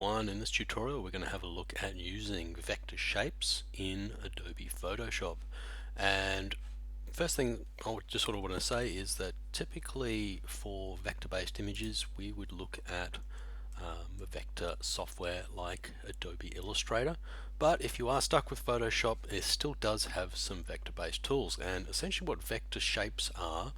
In this tutorial we're going to have a look at using vector shapes in Adobe Photoshop. And first thing I just sort of want to say is that typically for vector-based images we would look at vector software like Adobe Illustrator, but if you are stuck with Photoshop, it still does have some vector-based tools. And essentially what vector shapes are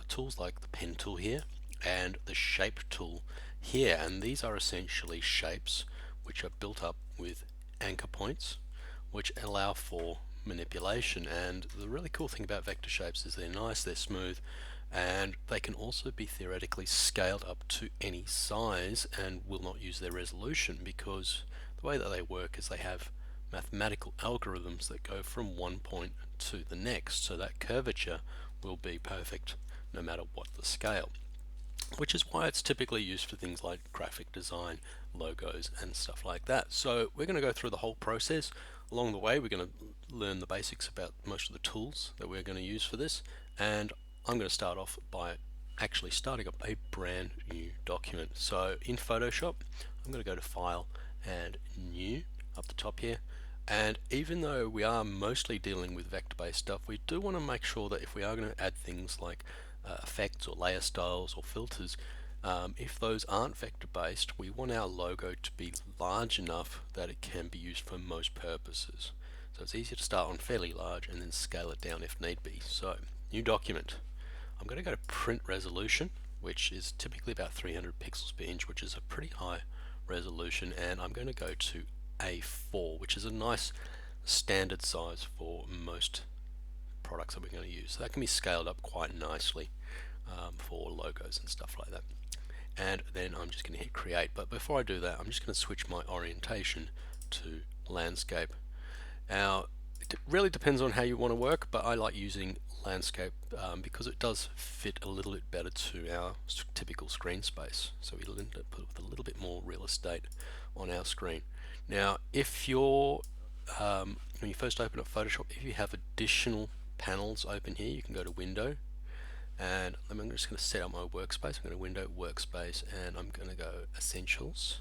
tools like the pen tool here and the shape tool here, and these are essentially shapes which are built up with anchor points which allow for manipulation. And the really cool thing about vector shapes is they're nice, they're smooth, and they can also be theoretically scaled up to any size and will not use their resolution, because the way that they work is they have mathematical algorithms that go from one point to the next, so that curvature will be perfect no matter what the scale, which is why it's typically used for things like graphic design, logos, and stuff like that. So we're going to go through the whole process. Along the way, we're going to learn the basics about most of the tools that we're going to use for this, and I'm going to start off by actually starting up a brand new document. So in Photoshop, I'm going to go to File and New up the top here. And even though we are mostly dealing with vector-based stuff, we do want to make sure that if we are going to add things like effects or layer styles or filters, if those aren't vector-based, we want our logo to be large enough that it can be used for most purposes. So it's easier to start on fairly large and then scale it down if need be. So, new document. I'm going to go to print resolution, which is typically about 300 pixels per inch, which is a pretty high resolution, and I'm going to go to A4, which is a nice standard size for most products that we're going to use. So that can be scaled up quite nicely for logos and stuff like that. And then I'm just going to hit create. But before I do that, I'm just going to switch my orientation to landscape. Now, it really depends on how you want to work, but I like using landscape because it does fit a little bit better to our typical screen space. So we end up with a little bit more real estate on our screen. Now, if you're when you first open up Photoshop, if you have additional panels open here, you can go to Window, and I'm just going to set up my workspace. I'm going to Window, Workspace, and I'm going to go Essentials.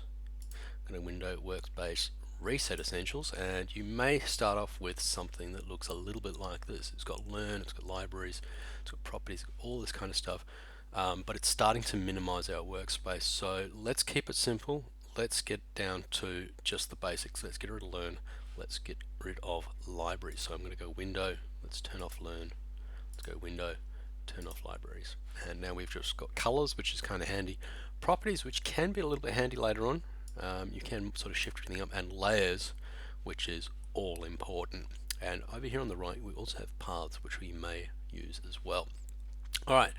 I'm going to Window, Workspace, Reset Essentials, and you may start off with something that looks a little bit like this. It's got Learn, it's got Libraries, it's got Properties, all this kind of stuff, but it's starting to minimize our workspace. So let's keep it simple. Let's get down to just the basics. Let's get rid of Learn. Let's get rid of Libraries. So I'm going to go Window, let's turn off Learn, let's go Window, turn off Libraries, and now we've just got colors, which is kind of handy. Properties, which can be a little bit handy later on. You can sort of shift everything up, and layers, which is all important. And over here on the right, we also have paths, which we may use as well. All right,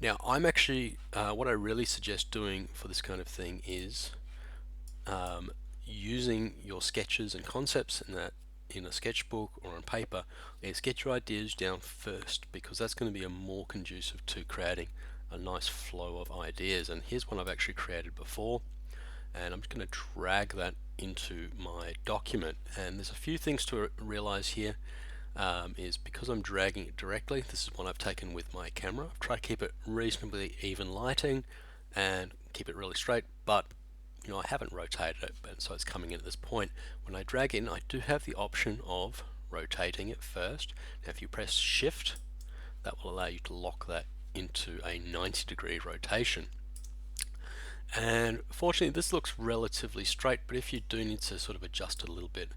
now I'm actually what I really suggest doing for this kind of thing is using your sketches and concepts in that in a sketchbook or on paper, is get your ideas down first, because that's going to be a more conducive to creating a nice flow of ideas. And here's one I've actually created before, and I'm just going to drag that into my document. And there's a few things to realize here. Is because I'm dragging it directly, this is one I've taken with my camera. I've tried to keep it reasonably even lighting and keep it really straight, but I haven't rotated it, but so it's coming in at this point. When I drag in, I do have the option of rotating it first. Now if you press shift, that will allow you to lock that into a 90-degree rotation. And fortunately this looks relatively straight, but if you do need to sort of adjust it a little bit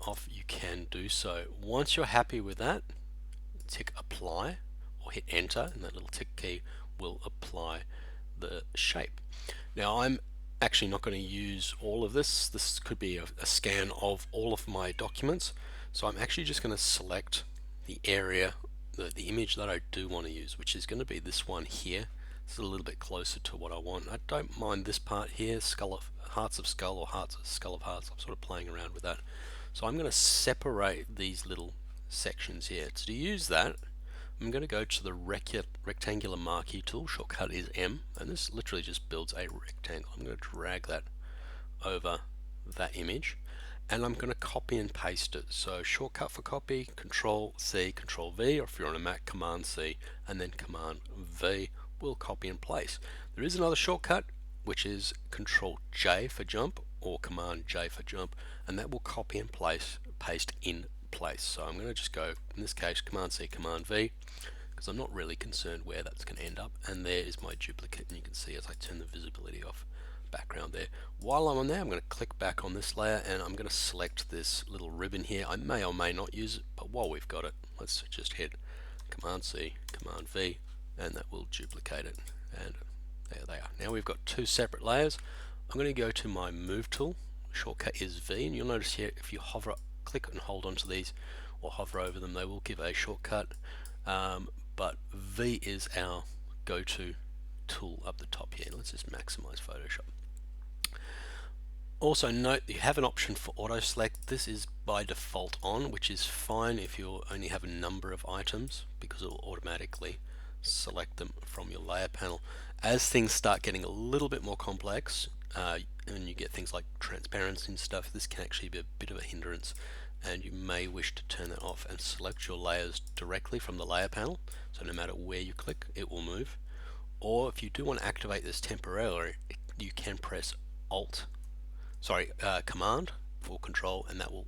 off, you can do so. Once you're happy with that, tick apply or hit enter, and that little tick key will apply the shape. Now I'm actually not going to use all of this. This could be a scan of all of my documents, so I'm actually just going to select the area, the image that I do want to use, which is going to be this one here. This is a little bit closer to what I want. I don't mind this part here, hearts of skull or skull of hearts. I'm sort of playing around with that. So I'm going to separate these little sections here. So to use that, I'm going to go to the rectangular marquee tool. Shortcut is M, and this literally just builds a rectangle. I'm going to drag that over that image, and I'm going to copy and paste it. So shortcut for copy, Control C, Control V, or if you're on a Mac, Command C, and then Command V will copy and place. There is another shortcut, which is Control J for jump or Command J for jump, and that will copy and paste in place. So I'm going to just go, in this case, Command C, Command V, because I'm not really concerned where that's going to end up. And there is my duplicate, and you can see as I turn the visibility off, background there. While I'm on there, I'm going to click back on this layer and I'm going to select this little ribbon here. I may or may not use it, but while we've got it, let's just hit Command C, Command V, and that will duplicate it. And there they are. Now we've got two separate layers. I'm going to go to my Move tool. Shortcut is V, and you'll notice here if you hover, click and hold onto these or hover over them, they will give a shortcut. But V is our go-to tool up the top here. Let's just maximize Photoshop. Also note that you have an option for auto select. This is by default on, which is fine if you only have a number of items, because it will automatically select them from your layer panel. As things start getting a little bit more complex, and you get things like transparency and stuff, this can actually be a bit of a hindrance, and you may wish to turn that off and select your layers directly from the layer panel, so no matter where you click it will move. Or if you do want to activate this temporarily, you can press Command or Control, and that will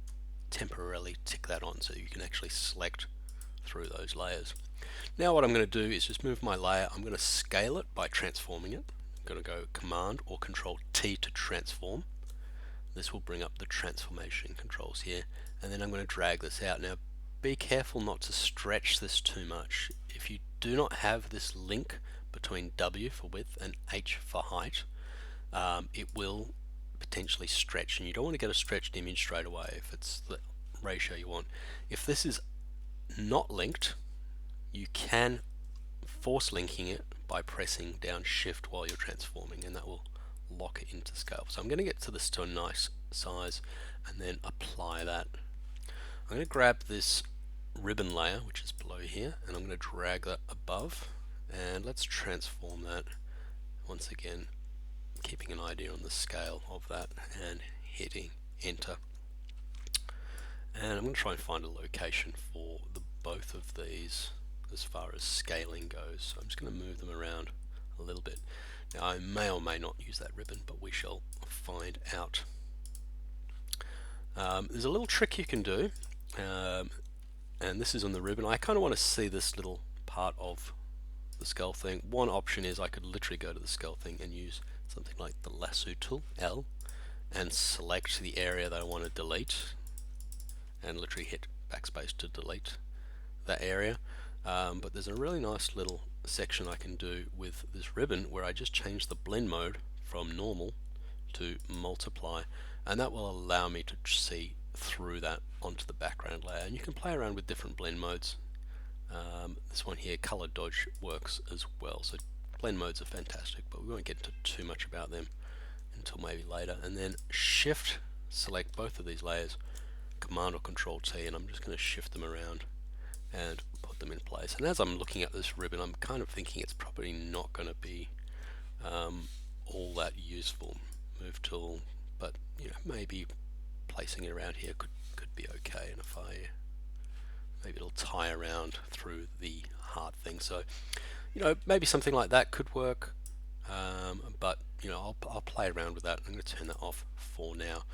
temporarily tick that on, so you can actually select through those layers. Now what I'm going to do is just move my layer. I'm going to scale it by transforming it. I'm going to go Command or Control T to transform. This will bring up the transformation controls here, and then I'm going to drag this out. Now be careful not to stretch this too much. If you do not have this link between W for width and H for height, it will potentially stretch, and you don't want to get a stretched image straight away if it's the ratio you want. If this is not linked, you can force linking it by pressing down Shift while you're transforming, and that will lock it into scale. So I'm going to get to this to a nice size and then apply that. I'm going to grab this ribbon layer, which is below here, and I'm going to drag that above, and let's transform that once again, keeping an idea on the scale of that and hitting enter. And I'm going to try and find a location for both of these as far as scaling goes. So I'm just going to move them around a little bit. Now I may or may not use that ribbon, but we shall find out. There's a little trick you can do, and this is on the ribbon. I kind of want to see this little part of the scale thing. One option is I could literally go to the scale thing and use something like the lasso tool, L, and select the area that I want to delete, and literally hit backspace to delete that area. But there's a really nice little section I can do with this ribbon where I just change the blend mode from normal to multiply, and that will allow me to see through that onto the background layer. And you can play around with different blend modes. This one here, color dodge, works as well. So blend modes are fantastic, but we won't get into too much about them until maybe later. And then Shift, select both of these layers, Command or Control T, and I'm just going to shift them around and put them in place. And as I'm looking at this ribbon, I'm kind of thinking it's probably not going to be all that useful. Move tool, but you know, maybe placing it around here could be okay. And if I maybe it'll tie around through the heart thing, so you know, maybe something like that could work. But you know, I'll play around with that. I'm going to turn that off for now.